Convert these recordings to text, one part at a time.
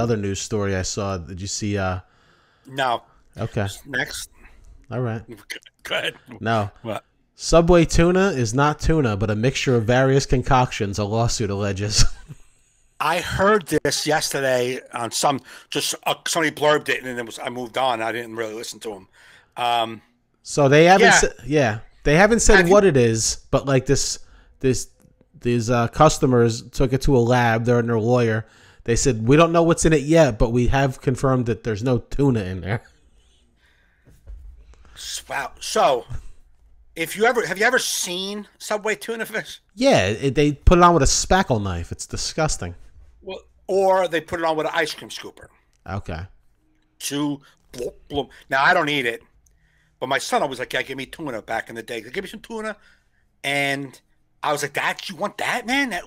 other news story I saw. Did you see? No. Okay. Next. All right. Go ahead. No. What? Subway tuna is not tuna, but a mixture of various concoctions, a lawsuit alleges. I heard this yesterday on somebody blurbed it, and then I moved on. I didn't really listen to him. So they haven't they haven't said Have what it is, but like these customers took it to a lab. They're their lawyer. They said we don't know what's in it yet, but we have confirmed that there's no tuna in there. Wow. So, have you ever seen Subway tuna fish? Yeah, they put it on with a spackle knife. It's disgusting. Well, or they put it on with an ice cream scooper. Okay. Now I don't eat it, but my son always like, "Yeah, give me tuna." Back in the day, give me some tuna, and I was like, "Dad, you want that, man?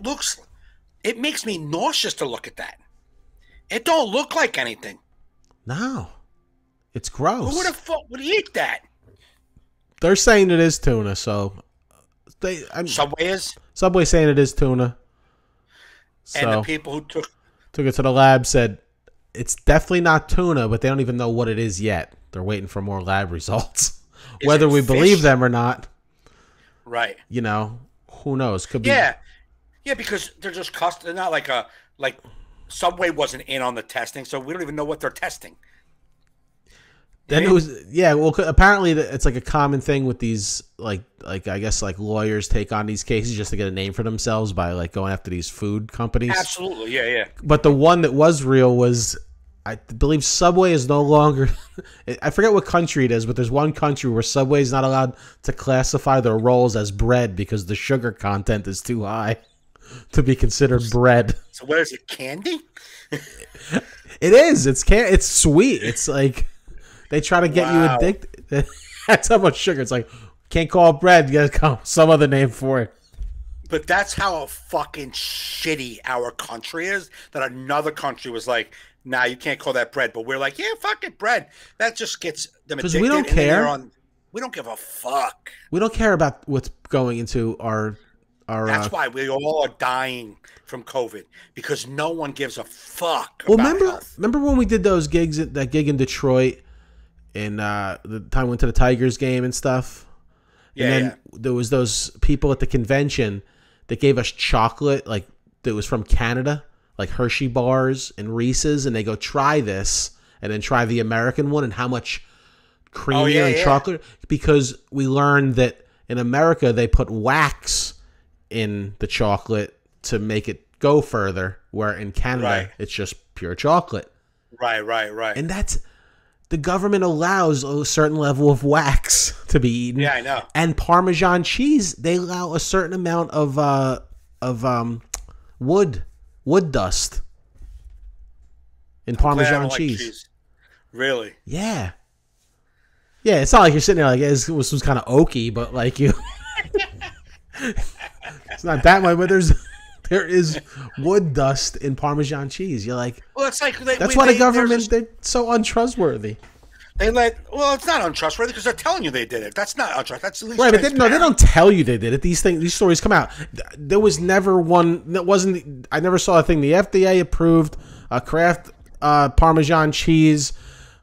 It makes me nauseous to look at that. It don't look like anything. No, it's gross. Who would have thought would eat that?" They're saying it is tuna, so Subway's saying it is tuna. So, and the people who took it to the lab said it's definitely not tuna, but they don't even know what it is yet. They're waiting for more lab results. Whether we believe them or not, right? You know, who knows? Could be. Yeah, because they're just they're not like Subway wasn't in on the testing, so we don't even know what they're testing. Then it was well, apparently it's like a common thing with these like I guess like lawyers take on these cases just to get a name for themselves by like going after these food companies. Absolutely, yeah. But the one that was real was, I believe Subway is no longer, I forget what country it is, but there's one country where Subway is not allowed to classify their rolls as bread because the sugar content is too high to be considered bread. So what is it, candy? It is. It's sweet. It's like they try to get you addicted. That's how much sugar. It's like, can't call it bread. You gotta call some other name for it. But that's how fucking shitty our country is, that another country was like, nah, you can't call that bread. But we're like, yeah, fuck it, bread. That just gets them addicted. Because we don't care. We don't give a fuck. We don't care about what's going into our That's why we all are dying from COVID, because no one gives a fuck about health. Remember when we did those gigs, that gig in Detroit, and the time we went to the Tigers game and stuff? Yeah, and then there was those people at the convention that gave us chocolate, like that was from Canada, like Hershey bars and Reese's, and they go, try this, and then try the American one, and how much creamier and chocolate, because we learned that in America they put wax in the chocolate to make it go further, where in Canada it's just pure chocolate. Right. And that's, the government allows a certain level of wax to be eaten. Yeah, I know. And Parmesan cheese, they allow a certain amount of wood dust in Parmesan cheese. Really? Yeah. Yeah, it's not like you're sitting there like it was kind of oaky, but like you, it's not that much. But there is wood dust in Parmesan cheese. You're like, well, it's like that's why the government, they're so untrustworthy. It's not untrustworthy because they're telling you they did it. That's not untrustworthy. That's at least right. But they don't tell you they did it. These stories come out. There was never one that wasn't. I never saw a thing. The FDA approved a Kraft Parmesan cheese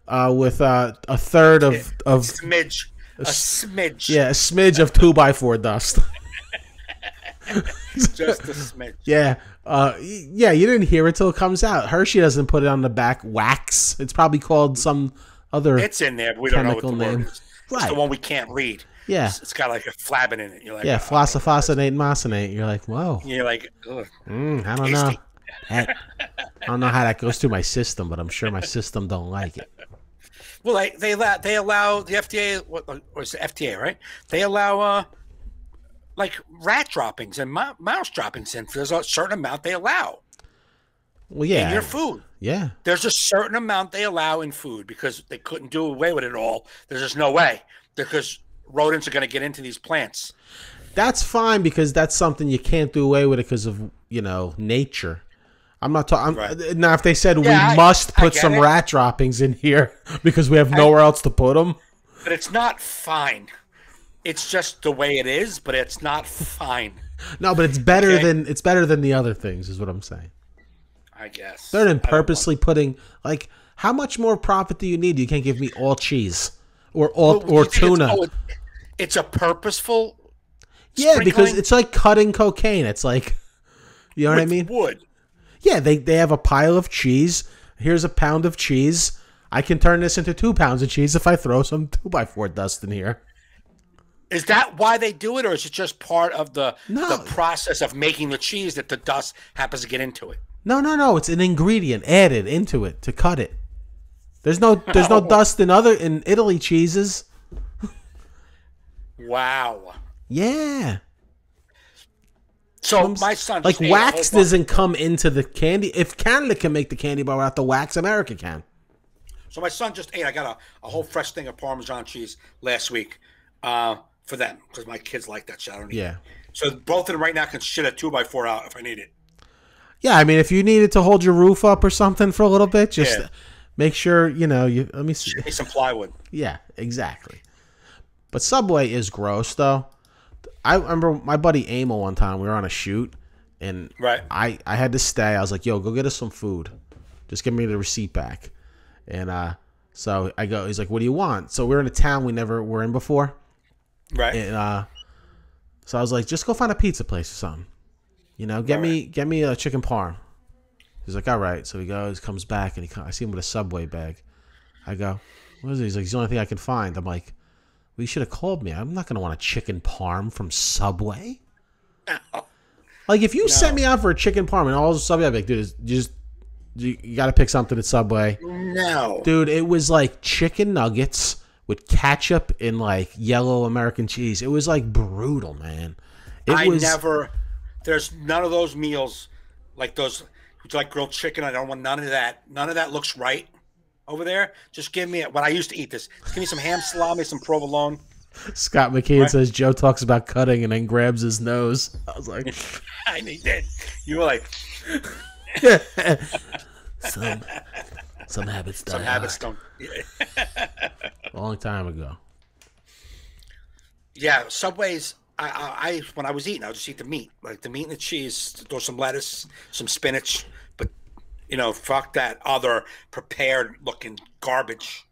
with a third of a smidge. Yeah, a smidge of 2x4 dust. Just a smidge. Yeah. Yeah, you didn't hear it till it comes out. Hershey doesn't put it on the back. Wax. It's probably called some other. It's in there, but we don't know what the name. word is. It's the one we can't read. Yeah. It's got like a flabbing in it. You're like, flosophosinate and mosinate. You're like, whoa. You're like, ugh. I don't know. I don't know how that goes through my system, but I'm sure my system don't like it. Well, they allow the FDA. What is the FDA, right? They allow like rat droppings and mouse droppings in. There's a certain amount they allow. Well, yeah. In your food. Yeah. There's a certain amount they allow in food because they couldn't do away with it all. There's just no way, because rodents are going to get into these plants. That's fine, because that's something you can't do away with it because of, nature. I'm not talking. Right. Now, if they said we must put some rat droppings in here because we have nowhere else to put them. But it's not fine. It's just the way it is, but it's not fine. No, but it's better than the other things, is what I'm saying. I guess. They're then purposely putting, like, how much more profit do you need? You can't give me all cheese or tuna. It's a purposeful. Yeah, because it's like cutting cocaine. It's like, you know what I mean? Wood. Yeah, they have a pile of cheese. Here's a pound of cheese. I can turn this into 2 pounds of cheese if I throw some 2x4 dust in here. Is that why they do it, or is it just part of the process of making the cheese that the dust happens to get into it? No. It's an ingredient added into it to cut it. There's no dust in Italy cheeses. Wow. Yeah. So my son like wax doesn't come into the candy. If Canada can make the candy bar without the wax, America can. So my son just ate. I got a whole fresh thing of Parmesan cheese last week for them because my kids like that shit. I don't need it. So both of them right now can shit a 2x4 out if I need it. Yeah, I mean, if you needed to hold your roof up or something for a little bit, just make sure let me see. Give me some plywood. Yeah, exactly. But Subway is gross, though. I remember my buddy Emil one time, we were on a shoot, and I had to stay. I was like, yo, go get us some food. Just give me the receipt back. And so I go, he's like, what do you want? So we're in a town we never were in before. Right. And so I was like, just go find a pizza place or something. Get me a chicken parm. He's like, all right. So he goes, comes back, and I see him with a Subway bag. I go, what is it? He's like, it's the only thing I can find. I'm like, well, you should have called me. I'm not going to want a chicken parm from Subway. No. Like, if you sent me out for a chicken parm and all of Subway, I'd be like, dude, you got to pick something at Subway. No. Dude, it was like chicken nuggets with ketchup and like yellow American cheese. It was like brutal, man. There's none of those meals like those. Would you like grilled chicken? I don't want none of that. None of that looks right over there. Just give me what I used to eat this. Just give me some ham salami, some provolone. Scott McKeon says Joe talks about cutting and then grabs his nose. I was like, I did. You were like, some habits die. Some habits don't. A long time ago. Yeah, Subway's. I when I was eating, I would just eat the meat, like the meat and the cheese. Throw some lettuce, some spinach, but fuck that other prepared looking garbage.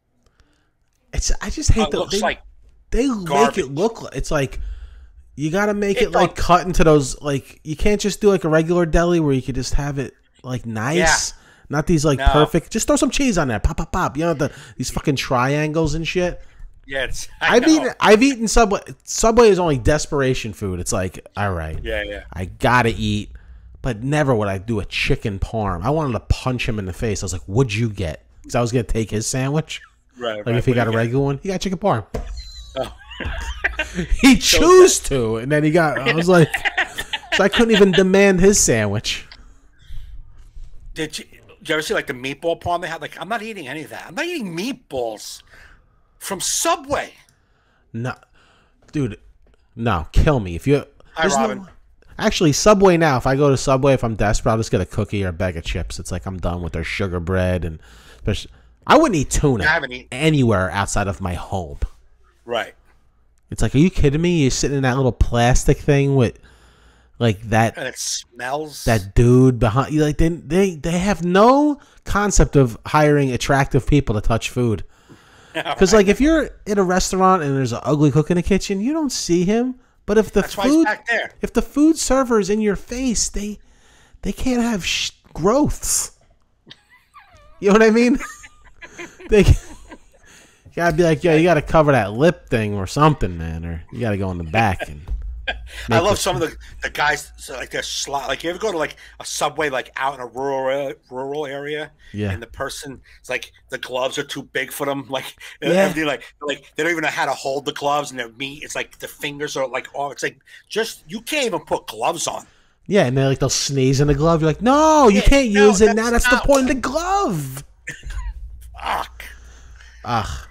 I just hate that. Looks like they make it look like it's like you got to make it like cut into those like you can't just do like a regular deli where you could just have it like nice, not these like perfect. Just throw some cheese on there, pop, pop, pop. These fucking triangles and shit. Yeah, I've eaten Subway. Subway is only desperation food. It's like, all right, I gotta eat, but never would I do a chicken parm. I wanted to punch him in the face. I was like, "What'd you get?" Because I was gonna take his sandwich. Right. Like if he got a regular one, he got chicken parm. Oh. He chose to, and then I was like, so I couldn't even demand his sandwich. Did you ever see like the meatball parm they had? Like, I'm not eating any of that. I'm not eating meatballs from Subway. No, dude, no, kill me if you. Hi, Robin. Actually, Subway now. If I go to Subway, if I'm desperate, I'll just get a cookie or a bag of chips. It's like I'm done with their sugar bread and especially. I wouldn't eat tuna anywhere outside of my home. Right. It's like, are you kidding me? You're sitting in that little plastic thing with like that. And it smells. That dude behind you. Like they have no concept of hiring attractive people to touch food. Because like if you're in a restaurant and there's an ugly cook in the kitchen, you don't see him. But if the food server is in your face, they can't have growths. You know what I mean? You gotta be like, yo, you gotta cover that lip thing or something, man, or you gotta go in the back and. I love some of the guys like they're like you ever go to like a Subway like out in a rural area, and the person it's like the gloves are too big for them, like everything like they don't even know how to hold the gloves and their meat. It's like the fingers are like it's like just you can't even put gloves on. Yeah, and they'll sneeze in the glove. You're like, no, you can't use it now. That's the point of the glove. Fuck. Ugh.